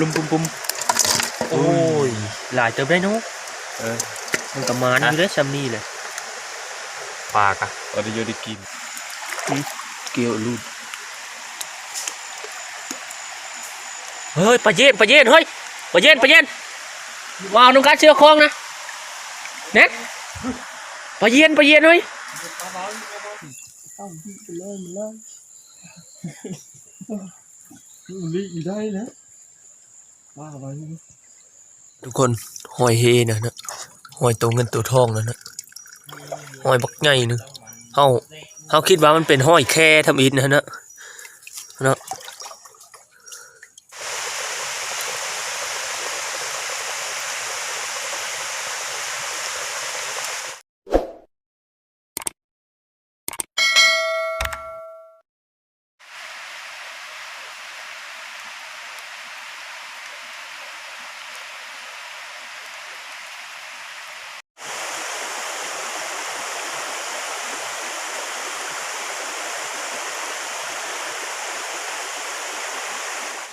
ลุมปุ่มโอ้ยหลายเติมได้นู้มันกระมานอยู่ได้ซัมนี่เลยปลากะเราได้เยอะได้กินเกี่ยวลูดเฮ้ยปลาเย็นเฮ้ยปลาเย็นว้าวน้องการเชือกคล้องนะเน็ตปลาเย็นเฮ้ยลีได้นะว่าอะไรทุกคนหอยเฮนะหอยตัวเงินตัวทองนะหอยบักใหญ่นึงเขาคิดว่ามันเป็นหอยแค่ทำอิฐนะ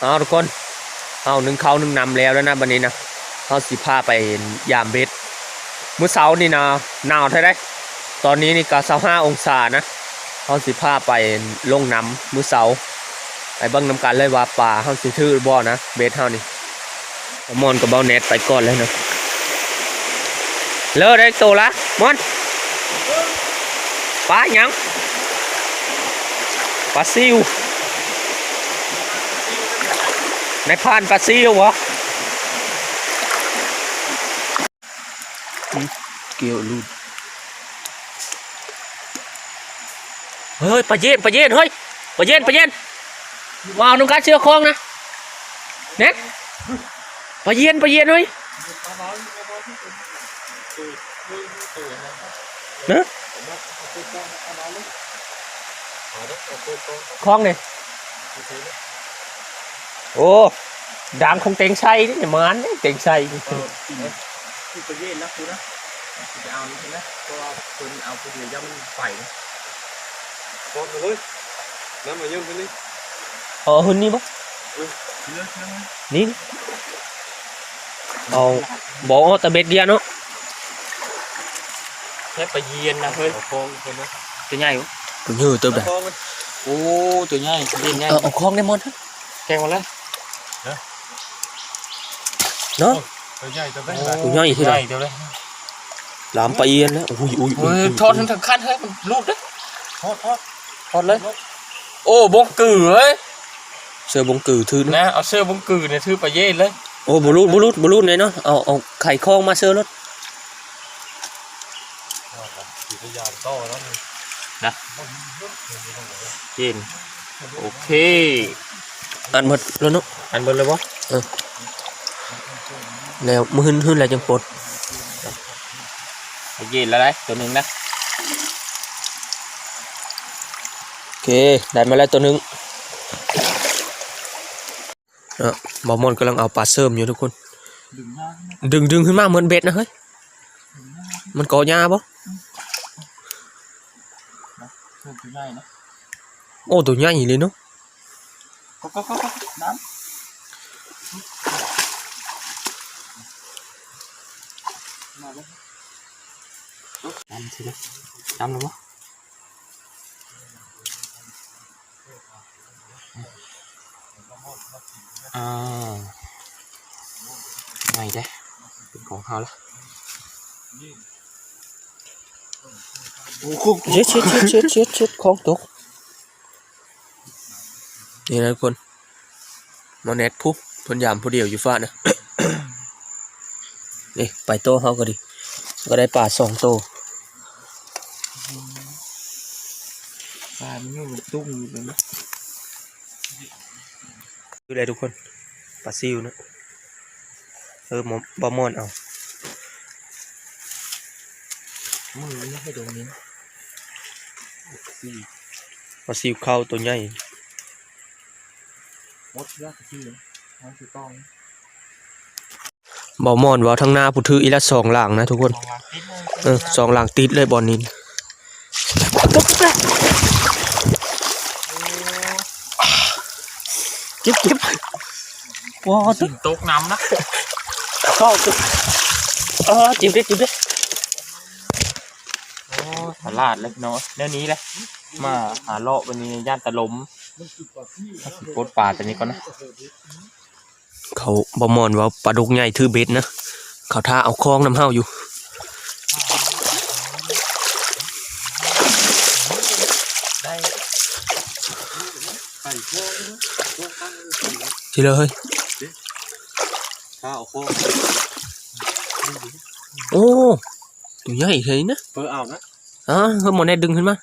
เอาทุกคนเอาหนึ่งเขาหนึ่งนำแล้วนะวันนี้นะเขาสิพาไปยามเบ็ดมื้อเช้านี่นะหนาวเท่าไรตอนนี้นี่ก็25 องศานะเขาสิพาไปลงน้ำมื้อเช้าไปเบิ้งน้ำกันเลยว่าป่าเขาสิถือบ่อนะเบ็ดเขานี่มอนกับเบาเน็ตไปก่อนเลยนะเลิกได้โตละมอนปลาหยังปลาซิวในพานปลาซิววะเกี่ยวลูดเฮ้ยปลาเย็นเฮ้ยปลาเย็นว้าวน้องการเชือกคล้องนะเน็ตปลาเย็นเฮ้ยนะคล้องเนี่ยโอ้ดังคงเต็งไส้นี่อย่ามันเต็งไส้คือไปเย็นนะคุณนะจะเอานี่ใช่ไหมเพราะว่าคุณเอาไปเดี๋ยวย่ำไฟนะพอเลยน้ำมาเยอะไปนี่หุ่นนี่ปะนี่เอาบอกเอาแต่เบ็ดเดียวเนาะแค่ไปเย็นนะเฮ้ยตัวใหญ่ตัวยืดตัวแบบโอ้ตัวใหญ่เย็นใหญ่เอาคล้องได้หมดแกงหมดเลยเนาะตัวใหญ่ที่ไหนลามไปเอียนแล้วอุ้ยทอดทั้งขั้นให้มันรูดเลยทอดเลยโอ้บงกือเฮ้ยเสื้อบงกือทื่อนะเอาเสื้อบงกือเนี่ยทื่อไปเย่เลยโอ้บลูดเลยเนาะเอาไข่คล้องมาเสื้อรถนะเย็นโอเคอันหมดแล้วเนาะอันหมดเลยวะแล้วมือหื้นอะไรจังปลดเย็นแล้วได้ตัวหนึ่งนะโอเคได้มาแล้วตัวหนึ่งบอมอนกำลังเอาปลาเสริมอยู่ทุกคนดึงขึ้นมาเหมือนเบ็ดนะเฮ้ยมันก่อยาปะโอ้ตัวใหญ่เลยเนาะน้ำสินะจำหรือเปล่าไงได้เป็นของเขาแล้วโอ้โหเช็ดของตกนี่นะทุกคนมาเน็ตพุกทนยามผู้เดียวอยู่ฟ้านะ นี่ไปโตเขาก็ดีก็ได้ปลา2 โตปลาไม่รู้ตุ้งอยู่เลยนะคืออะไรทุกคนปลาซิวนะบอมอนเอามือไม่ให้ตรงนี้ปลาซิวเข้าตัวใหญ่มดยากที่มันคือต้องบอมอนว่าทั้งหน้าผู้ถืออีละ2 หลังนะทุกคน2 หลังติดเลยบอลนี้เก็บ ว้าว สินตกน้ำนะ เข้าจิ้มดิ โอ้ตลาดเลยเนาะเดี๋ยวนี้เลยมาหาเลาะวันนี้ย่านตะลมโคตรป่าตัวนี้ก่อนนะ เขาบ่มอนว่าปลาดุกใหญ่ถือเบ็ดนะเขาท่าเอาคล้องน้ำเฮาอยู่ทีเลย ข้าวโค้ง โอ้ตัวใหญ่เลยนะ เปิดเอานะ เพิ่มหมดแน่ดึงขึ้นมา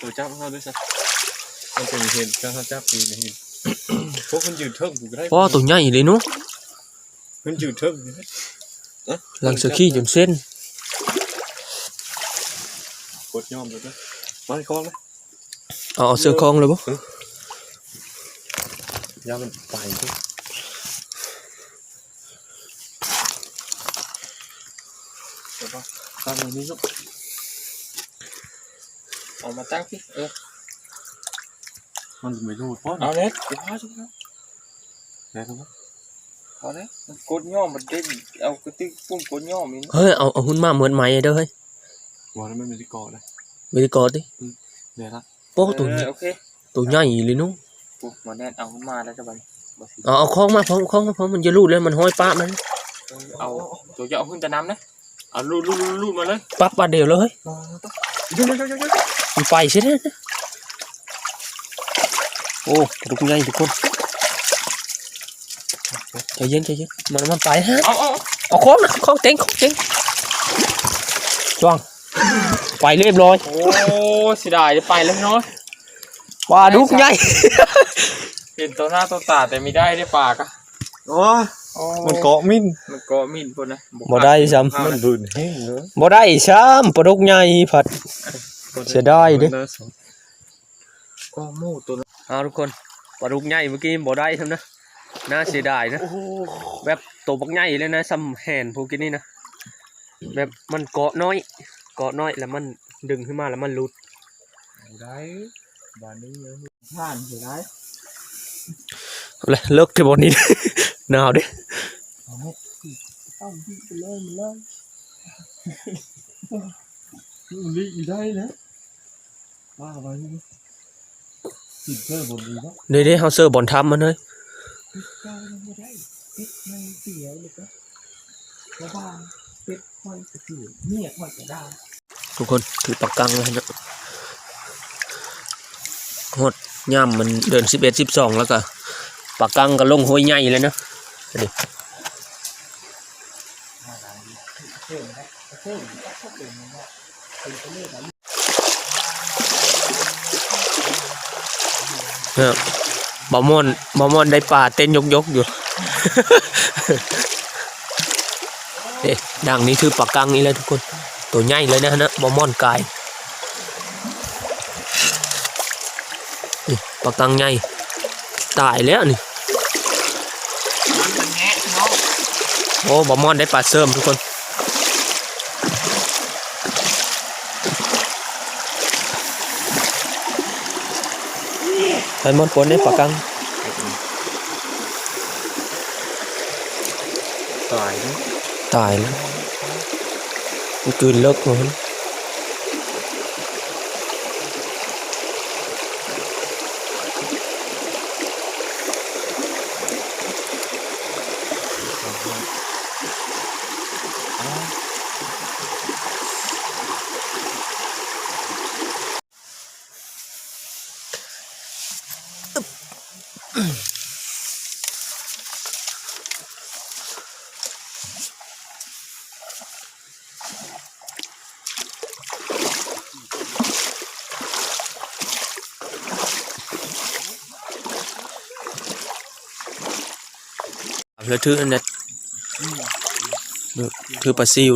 ตัวจับเขาด้วยซะมันเป็นเห็นข้าวจับปีนี่เห็นพวกมันยืดเทิงกูก็ได้ ว้าวตัวใหญ่เลยเนาะ มันยืดเทิงอยู่นะ หลังเสือขี้จนเส้น กดย่อมเลยนะมาให้คล้องนะ เอาเสือคล้องเลยบ่ ยามันไปทุกตั้งนี้ลูก เอามาตั้งพี่มันไม่รู้เพราะ เอาเน็ตเดี๋ยวพาชุบนะ แม่ครับ เอาเน็ตมันกดย่อมันเด้งเอากระติกปุ้นกดย่อมี เฮ้ยเอาหุ่นมาเหมือนไหมเด้อเฮ้ย บอกแล้วมันไม่ได้ก่อเลย ไม่ได้กอดดิ เดี๋ยวละ โอ้ตัว โอเค ตัวใหญ่เลยเนาะ ปุ๊บมาแน่นเอาขึ้นมาแล้วจะบัน เอาคล้องมาพร้อมมันจะรูดแล้วมันห้อยป้ามัน เอาตัวจะเอาขึ้นแต่น้ำนะเอาลูดมาเลย ปั๊บปลาเดียวเลยมันไปใช่ไหมโอ้ปลาดุกใหญ่ทุกคนใจเย็นมันไปฮะ เอาคล้องเต็งจ้วงไปเรียบร้อย โอ้เสียดายจะไปแล้วเนาะ ปลาดุกใหญ่ เห็นตัวหน้าตัวตาแต่ไม่ได้ได้ปากอะ โอ้มันเกาะมิ้น มันก็มินคนนะ บ่ได้ซ้ มันบืนแห้งเนอะ ำบ่ได้ซ้ำปลาดุกใหญ่ผัด เสียดายดิ ก็มูตัวนั้น เอาทุกคนปลาดุกใหญ่เมื่อกี้บ่ได้ซ้ำนะน่าเสียดายนะแบบตัวบักใหญ่เลยนะซ้ำแหนพวกนี้นะแบบมันเกาะน้อยแล้วมันดึงขึ้นมาแล้วมันหลุด ได้บ้านนี้ผ่านอยู่ได้ เลยเลิกที่บนนี้ หนาวดิ ต้องที่ไปเลยมันเลย มันลีได้นะว่าไปนี่ติดเสื้อบนดีเนาะ เด้เฮาเซอร์บอลทำมันเลย เจ้าไม่ได้ปิดไม่เสียเลยก็เพราะว่าปิดมันจะเสียเนี่ยมันจะได้ ทุกคนถือปากกังเลยนะหดย่ำมันเดิน11 12แล้วก็ปากกังก็ลงห้วยใหญ่เลยนะดิเนี่ยบะม่อนได้ป่าเต้นยกอยู่ เอ๊ะดังนี้คือปากกังนี่เลยทุกคนตัวใหญ่เลยนะบะม่อนกายนี่ปากกังใหญ่ตายแล้วนี่โอ้บะม่อนได้ปลาเสริมทุกคนไปมอนปนได้ปากกัง ตายนะ ตายแล้วมันกลืนเลิกมันแล้วถืออันนั้นถือปลาซิว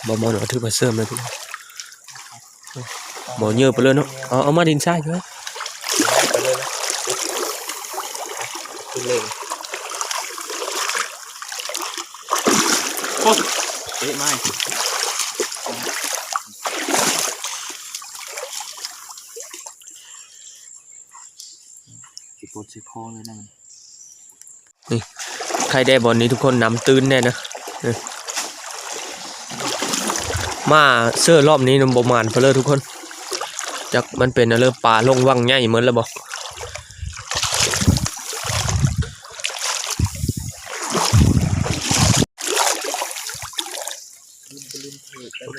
บ่มอนถือปลาเสริมเลยทุกคนบ่เยอะไปเลยเนาะเอามาดินทรายใช่ไหม โอ้ เอ๊ะไม่ปวดเสียคอเลยนะมัน ใครได้บอลนี้ทุกคนน้ำตื้นแน่นะมาเสื้อรอบนี้นมบมานเพลอทุกคนจากมันเป็นเริ่มป่าลงวังใหญ่เหมือนแล้วบอก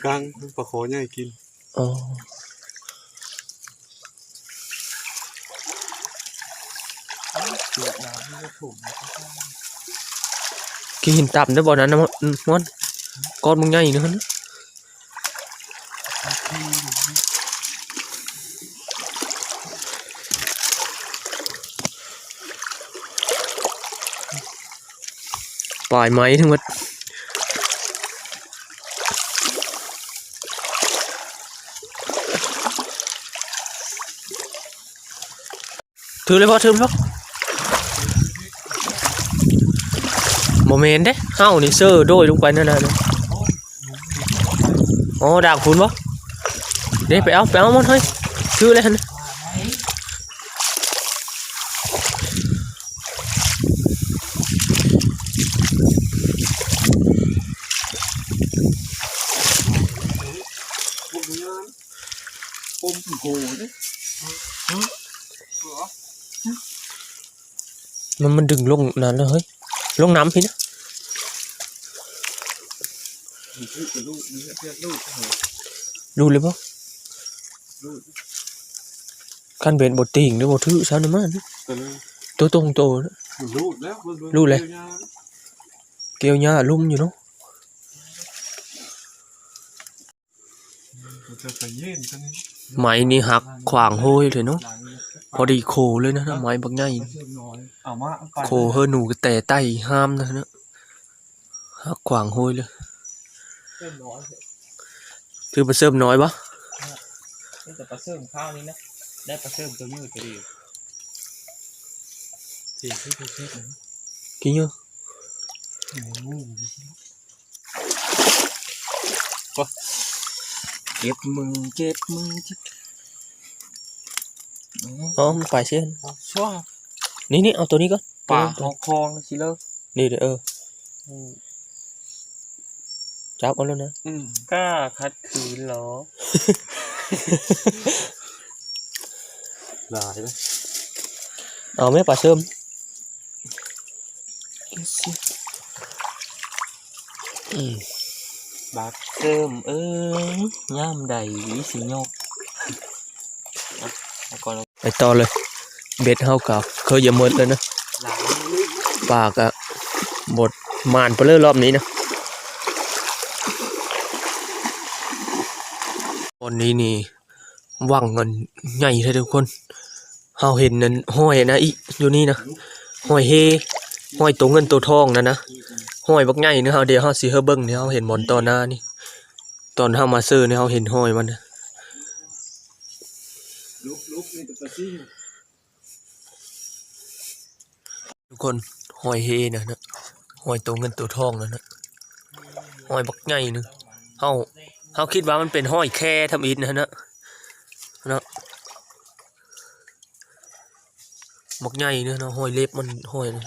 กลางปลาโขใหญ่กิน อ๋อกินหินต่ำได้บ่นั้นนะมันก้อนมึงใหญ่นะฮะปล่อยไม้ทั้งหมดถือเลยพ่อถือเลยพ่อโมเมนต์เด้เฮ้านี่เซอร์โดยลงไปนั่นน่ะอ๋อด่างคุณบ่เด้ไปเอามันเฮ้ยถือเลยฮะปมโหเนี่ย มันดึงลงนั่นแล้วเฮ้ยลงน้ำพี่นะ ลูกนี่เรียกลูก ดูเลยป่ะ ลูก ขั้นเป็นบทติ่งหรือบทถือซะนะมัน แต่เลย ตัวตรงโตนะ ลูกแล้ว ลูกเลยเกี่ยวหญ้าลุ่มอยู่เนาะ จะไปเย็นกันนี่ ไม้นี่หักขวางโห้ยเลยเนาะพอดีโคเลยนะไม้บักใหญ่ เอามา โคเฮอหนูก็แต่ไต้ห้ามนะเนาะหักขวางโห้ยเลยคือปลาเสริมน้อยปะ แต่ปลาเสื่อมข้าวนี้นะได้ปลาเสื่อมตัวมือตัวเดียวกินเยอะ เก็บมือเก็บมือ อ๋อมันฝ่ายเช่น ชัว นี่เอาตัวนี้ก่อน ป่าคลองสิเลอ นี่เดี๋ยวจับเอาแล้วนะ กล้าคัดขืนเหรอ หลายเลย เอาไหมปลาเสริม บักเติมย่ามใดสิโยกก่อน ไปต่อเลยเบ็ดเฮากับเคยอย่าเมิดเลยนะ หลาย ปากอะบดมานไปเลยรอบนี้นะตอนนี้นี่ว่างเงินใหญ่เลยทุกคนเฮาเห็นนั่นห้อยนะอีอยู่นี่นะห้อยเฮห้อยตัวเงินตัวทองนะห้อยบักใหญ่เนาะเฮาเดี๋ยวเฮาสิเฮาเบิ่งเนี่ยเฮาเห็นหมอนตอนหน้านี่ตอนเฮามาซื้อเนี่ยเฮาเห็นห้อยมันนะ ลูกนี่ตัวซี่ ทุกคนห้อยเฮนะห้อยตัวเงินตัวทองนะห้อยบักใหญ่นึงเฮาคิดว่ามันเป็นห้อยแค่ทำอิฐนะบักใหญ่เนาะห้อยเล็บมันห้อยนะ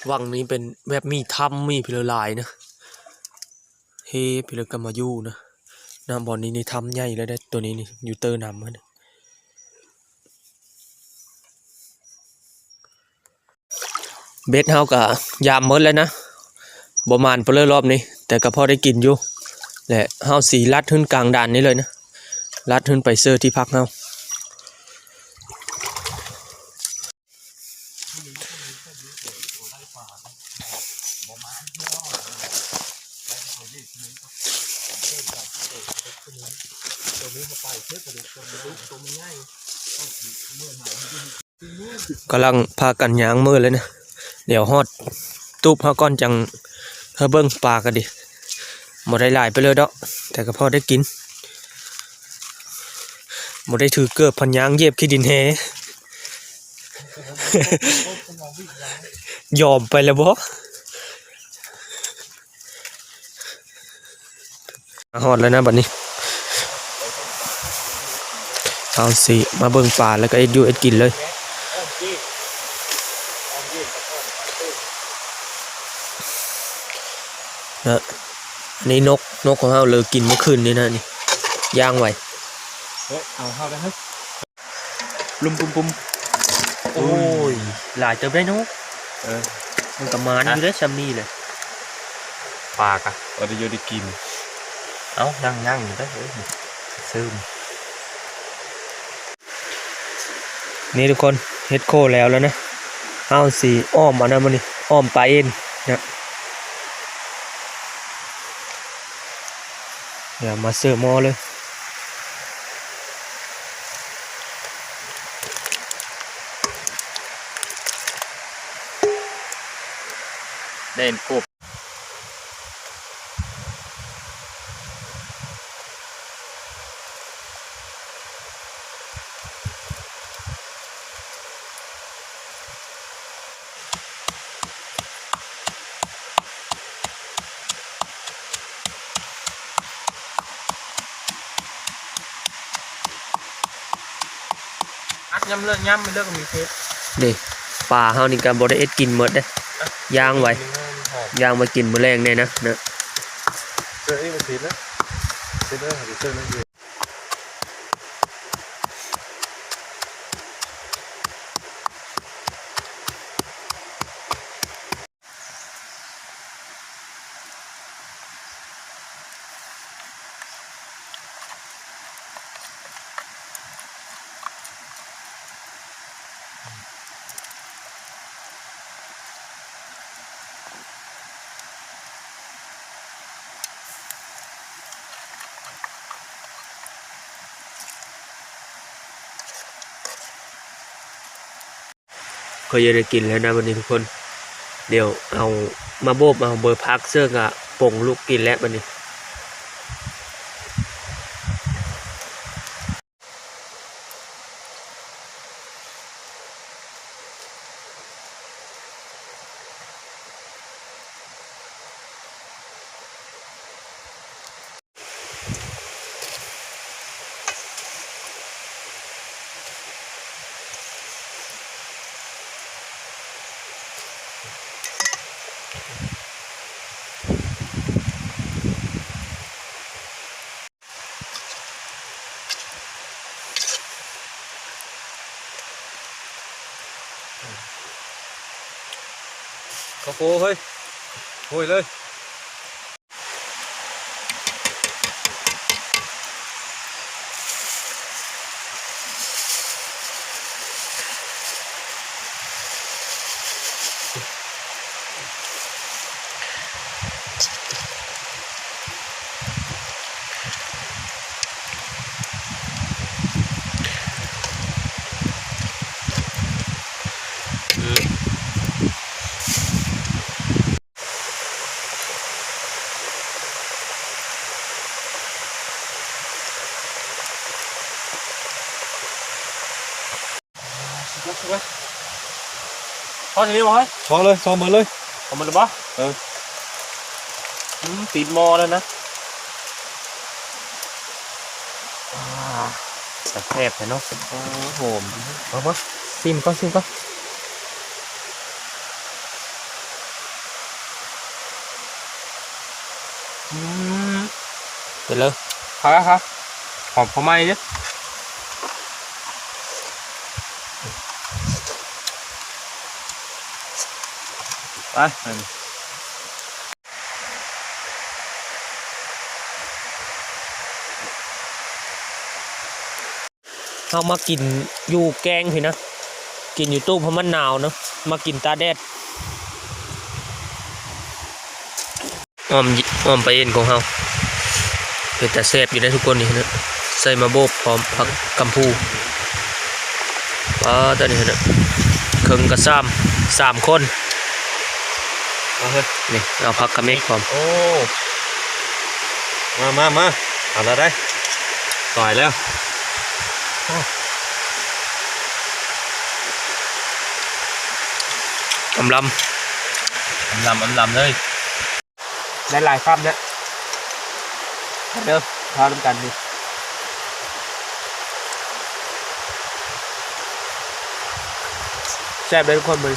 วังนี้เป็นแบบมีถ้ำมีพิลลายนะเฮพิลกรรมายูนะน้ำบ่อนี้นี่ถ้ำใหญ่เลยได้ตัวนี้นี่อยู่เตอร์น้ำมันเบ็ดเฮากะยามหมดแล้วนะประมาณเปลือยรอบนี้แต่ก็พอได้กินอยู่แหละเฮาสีลัดขึ้นกลางด่านนี้เลยนะลัดขึ้นไปเซอร์ที่พักเฮากำลังพากันย่างมือเลยนะเดี๋ยวฮอดตูบเฮาก่อนจังเฮาเบิ่งปลากันดิบ่ได้หลายไปเลยดอกแต่ก็พอได้กินบ่ได้ถือเกือบพันยางเย็บขี้ดินแฮ ยอมไปแล้วบ่ฮอดแล้วนะบัดนี้เอาสิมาเบิ่งป่าแล้วก็เอ็ดอยู่เอ็ดกินเลยนะอันนี้นกของเฮาเลยกินเมื่อคืนนี้นะนี่ย่างไว้ เฮ้ยเอาเข้าได้เฮ้ย ลุมปุ่มโอ้ยหลายเติบได้นก เออ มันก็มานอยู่ได้ซัมนี่เลยปากอ่ะ เราได้โยได้กิน เอ้ายังอยู่ได้เฮ้ยซึมนี่ทุกคนเฮ็ดโคแล้วนะเอาสีอ้อมอันนั้นมันนี่อ้อมปลาเอ็นนะเดี๋ยวมาเสิร์ฟหม้อเลย เด่นกบ อัดย้ำเลิกย้ำมันเลิกก็มีเทป นี่ปลาเฮานี่ก็บ่ได้เอ็ดกินหมดเด้ย่างไว้ย่างมากินมื้อแรงเนี่ยนะ เสื้อนี่มันสีนะเสื้อหาเสื้อนั่นเอง ก็จะได้กินแล้วนะวันนี้ทุกคนเดี๋ยวเอามาโบบเอาเบอร์พักเสื้อกะป่งลูกกินแล้ววันนี้ข้าวโพดเฮ้ยโอยเลย พอทีนี้บ่เฮ้ย ซ้อมเลยซ้อมมาเลย เอามันเลยบ่ติดหม้อแล้วนะแต่แทบเลยเนาะ โหม เอาปะซิมก่อนเสร็จเลยครับหอมพอไหมเนี่ยไป เอามากินอยู่แกงพี่นะกินอยู่ตู้เพราะมันหนาวเนาะมากินตาแดดอ้อมไปเอ็นของเฮาเป็นแต่แซ่บอยู่ได้ทุกคนนี่นะใส่มาโบบพร้อมผักกัมพูตอนนี้นะเครื่องกระซ้ำ3 คน เอาเฮ้ย นี่เอาผักกระเมกพร้อม โอ้มาเอาละได้ต่อยแล้วกำล ลำเลย หลายๆครับเนี่ยเด้อทาน้ำกันดิแซ่บเลยทุกคนมือ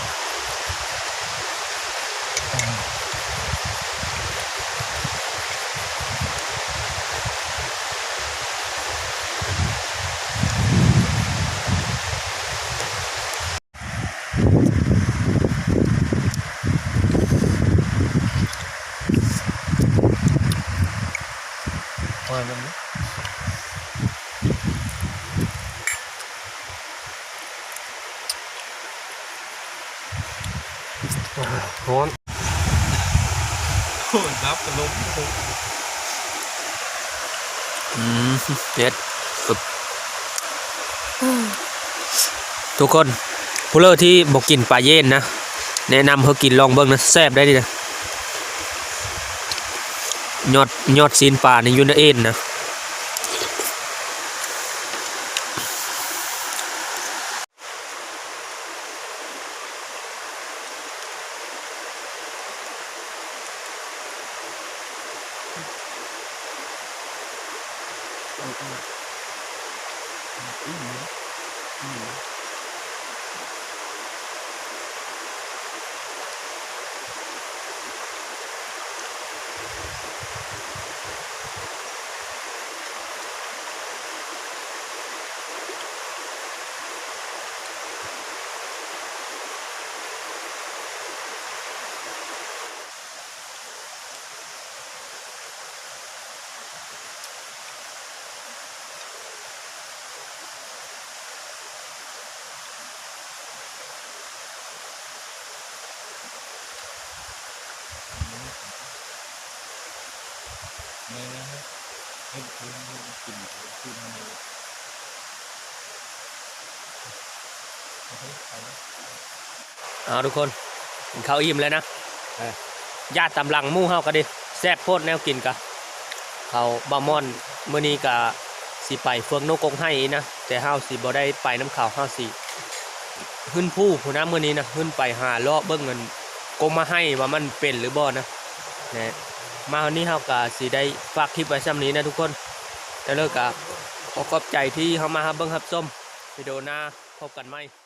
ว่ามันร้อน โอ้ยรับกระลม เด็ดปึ๊บทุกคนผู้เลอที่บอกกินปลาเย็นนะแนะนำเขากินลองเบิ้งนะแซ่บได้ดินะยอดซีนปลาในยูนเอ็นนะเอาทุกคนกินข้าวอิ่มแล้วนะญาติตำลังมู่เฮาก็ดิแซ่บโพดแนวกินกะเขาบะม่อนมื้อนี้กะสิไปเฟืองนกกงให้นะแต่เฮาสิบ่ได้ไปน้ำเขาเฮาสิขึ้นผู้ผู้นะมื้อนี้นะขึ้นไปหาเลาะเบิ่งเงินกงมาให้ว่ามันเป็นหรือบ่นะมาวันนี้เฮากะสิได้ฝากคลิปไว้ซ้ำนี้นะทุกคนแต่เลิกกะขอขอบใจที่เฮามาเบิ่งรับชมวิดีโอหน้าพบกันใหม่